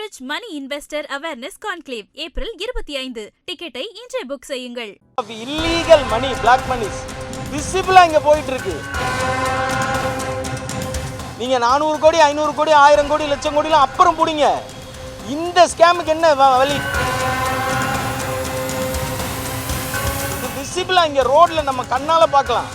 Enrich Money Investor Awareness Conclave April 25 டிக்கெட்டை இன்றே book செய்யுங்கள். இல்லீகல் மணி, பிளாக் மணிஸ் விசிபிளா இங்க போயிட்டு இருக்கு. நீங்க 400 கோடி 500 கோடி 1000 கோடி லட்சம் கோடிலாம் அப்புறம் போடுங்க. இந்த ஸ்கேமுக்கு என்ன வழி? விசிபிளா இங்க ரோட்ல நம்ம கண்ணால பார்க்கலாம்.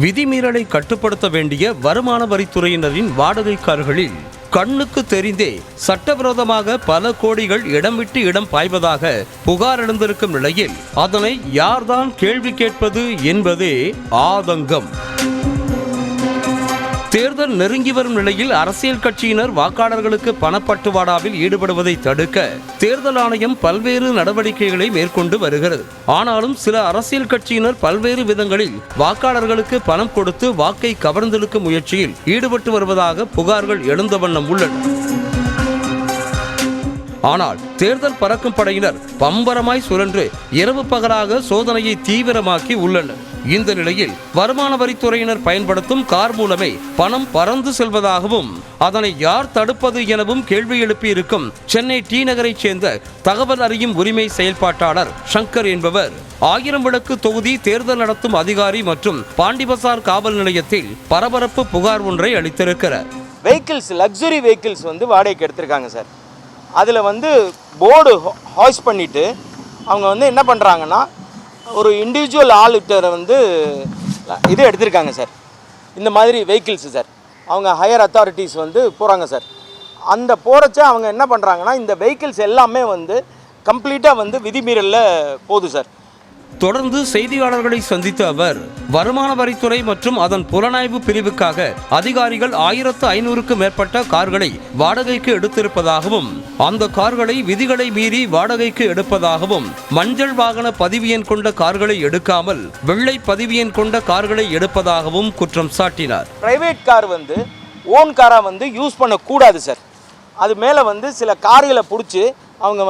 விதிமீறலை கட்டுப்படுத்த வேண்டிய வருமான வரித்துறையினரின் வாடகை கார்களில் கண்ணுக்கு தெரிந்தே சட்டவிரோதமாக பல கோடிகள் இடம் விட்டு இடம் பாய்வதாக புகார் எழுந்திருக்கும் நிலையில் அதனை யார்தான் கேள்வி கேட்பது என்பதே ஆதங்கம். தேர்தல் நெருங்கி வரும் நிலையில் அரசியல் கட்சியினர் வாக்காளர்களுக்கு பணப்பட்டுவாடாவில் ஈடுபடுவதை தடுக்க தேர்தல் ஆணையம் பல்வேறு நடவடிக்கைகளை மேற்கொண்டு வருகிறது. ஆனாலும் சில அரசியல் கட்சியினர் பல்வேறு விதங்களில் வாக்காளர்களுக்கு பணம் கொடுத்து வாக்கை கவர்ந்தெடுக்கும் முயற்சியில் ஈடுபட்டு வருவதாக புகார்கள் எழுந்த வண்ணம் உள்ளன. ஆனால் தேர்தல் பறக்கும் படையினர் பம்பரமாய் சுழன்று இரவு பகலாக சோதனையை தீவிரமாக்கி உள்ளனர். இந்த நிலையில் வருமான வரித்துறையினர் பயன்படுத்தும் கார் மூலமே பணம் பறந்து செல்வதாகவும் அதனை யார் தடுப்பது எனவும் கேள்வி எழுப்பியிருக்கும் சென்னை டி நகரைச் சேர்ந்த தகவல் அறியும் உரிமை செயல்பாட்டாளர் சங்கர் என்பவர் 1000 விளக்கு தொகுதி தேர்தல் நடத்தும் அதிகாரி மற்றும் பாண்டிபசார் காவல் நிலையத்தில் பரபரப்பு புகார் ஒன்றை அளித்திருக்கிறார். வெஹிக்கிள்ஸ், லக்ஸுரி வெஹிக்கிள்ஸ் வாடகைக்கு எடுத்திருக்காங்க சார். அதில் போர்டு ஹாய்ஸ் பண்ணிவிட்டு அவங்க என்ன பண்ணுறாங்கன்னா ஒரு இண்டிவிஜுவல் ஆளுகிட்ட இது எடுத்திருக்காங்க சார். இந்த மாதிரி வெஹிக்கிள்ஸு சார். அவங்க ஹையர் அத்தாரிட்டிஸ் போகிறாங்க சார். அந்த போகிறச்ச அவங்க என்ன பண்ணுறாங்கன்னா இந்த வெஹிக்கிள்ஸ் எல்லாமே கம்ப்ளீட்டாக விதிமீறலில் போகுது சார். தொடர்ந்து செய்தியாளர்களை சந்தித்த அவர் வருமான வரித்துறை மற்றும் அதன் புலனாய்வு பிரிவுக்காக அதிகாரிகள் 1500க்கும் மேற்பட்ட கார்களை வாடகைக்கு எடுத்திருப்பதாகவும் அந்த கார்களை விதிகளை மீறி வாடகைக்கு எடுப்பதாகவும் மஞ்சள் வாகன பதிவு எண் கொண்ட கார்களை எடுக்காமல் வெள்ளை பதிவு எண் கொண்ட கார்களை எடுப்பதாகவும் குற்றம் சாட்டினார். பிரைவேட் கார் ஓன் காராக யூஸ் பண்ணக்கூடாது சார். அது மேலே சில கார்களை பிடிச்சி அவங்க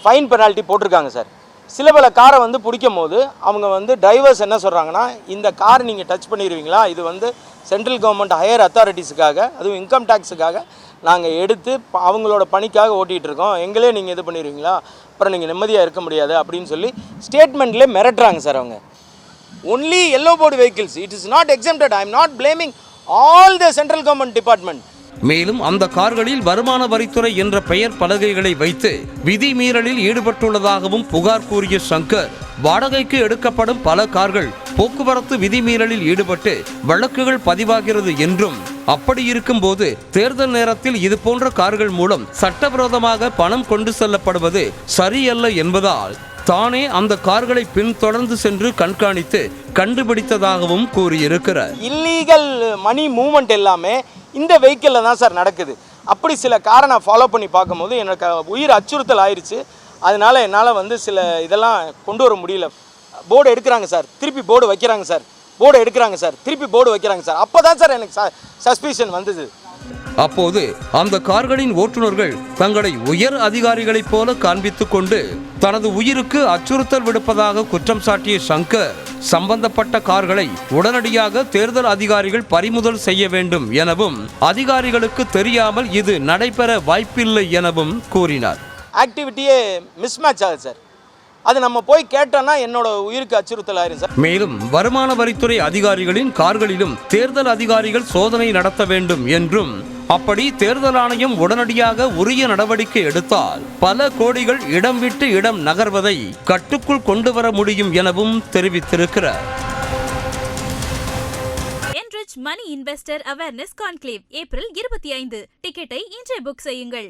ஃபைன் பெனால்ட்டி போட்டிருக்காங்க சார். சில பல காரை பிடிக்கும் போது அவங்க டிரைவர்ஸ் என்ன சொல்கிறாங்கன்னா இந்த கார் நீங்கள் டச் பண்ணிடுவீங்களா, இது சென்ட்ரல் கவர்மெண்ட் ஹையர் அத்தாரிட்டிஸுக்காக, அதுவும் இன்கம் டேக்ஸுக்காக நாங்கள் எடுத்து அவங்களோட பணிக்காக ஓட்டிகிட்டு இருக்கோம், எங்களே நீங்கள் இது பண்ணிடுவீங்களா, அப்புறம் நீங்கள் நிம்மதியாக இருக்க முடியாது அப்படின்னு சொல்லி ஸ்டேட்மெண்ட்லேயே மிரட்டுறாங்க சார். அவங்க only yellow board vehicles, it is not exempted. I am not blaming all the central government department. மேலும் அந்த கார்களில் வருமான வரித்துறை என்ற பெயர் பலகைகளை வைத்து விதிமீறலில் ஈடுபட்டுள்ளதாகவும் புகார் கூறிய சங்கர் வாடகைக்கு எடுக்கப்படும் பல கார்கள் போக்குவரத்து விதிமீறலில் ஈடுபட்டு வழக்குகள் பதிவாகிறது என்றும் அப்படி இருக்கும் போது தேர்தல் நேரத்தில் இது போன்ற கார்கள் மூலம் சட்டவிரோதமாக பணம் கொண்டு செல்லப்படுவது சரியல்ல என்பதால் தானே அந்த கார்களை பின்தொடர்ந்து சென்று கண்காணித்து கண்டுபிடித்ததாகவும் கூறியிருக்கிறார். இல்லீகல் மணி மூவ்மெண்ட் எல்லாமே இந்த வெஹிக்கிளில் தான் சார் நடக்குது. அப்படி சில காரை நான் ஃபாலோ பண்ணி பார்க்கும்போது எனக்கு உயிர் அச்சுறுத்தல் ஆயிடுச்சு. அதனால் என்னால் சில இதெல்லாம் கொண்டு வர முடியல. போர்டு எடுக்கிறாங்க சார், திருப்பி போர்டு வைக்கிறாங்க சார், போர்டு எடுக்கிறாங்க சார், திருப்பி போர்டு வைக்கிறாங்க சார். அப்போ தான் சார் எனக்கு சஸ்பிஷன் வந்தது. அப்போது அந்த கார்களின் ஓட்டுநர்கள் தங்களை உயர் அதிகாரிகளைப் போல காண்பித்துக் கொண்டு தனது உயிருக்கு அச்சுறுத்தல் விடுப்பதாக குற்றம் சாட்டிய சங்கர் சம்பந்தப்பட்ட கார்களை உடனடியாக தேர்தல் அதிகாரிகள் பறிமுதல் செய்ய வேண்டும் எனவும் அதிகாரிகளுக்கு தெரியாமல் இது நடைபெற வாய்ப்பில்லை எனவும் கூறினார். ஆக்டிவிட்டியே மிஸ்மேட்ச் ஆகுது சார். அது நம்ம போய் கேட்டோம்னா என்னோட உயிருக்கு அச்சுறுத்தல் ஆயிரும் சார். மேலும் வருமான வரித்துறை அதிகாரிகளின் கார்களிலும் தேர்தல் அதிகாரிகள் சோதனை நடத்த வேண்டும் என்றும் அப்படி தேர்தல் ஆணையம் உடனடியாக உரிய நடவடிக்கை எடுத்தால் பல கோடிகள் இடம் விட்டு இடம் நகர்வதை கட்டுக்குள் கொண்டு வர முடியும் எனவும் தெரிவித்திருக்கிறார். Enrich Money Investor Awareness Conclave April 25 டிக்கெட்டை இன்றே புக் செய்யுங்கள்.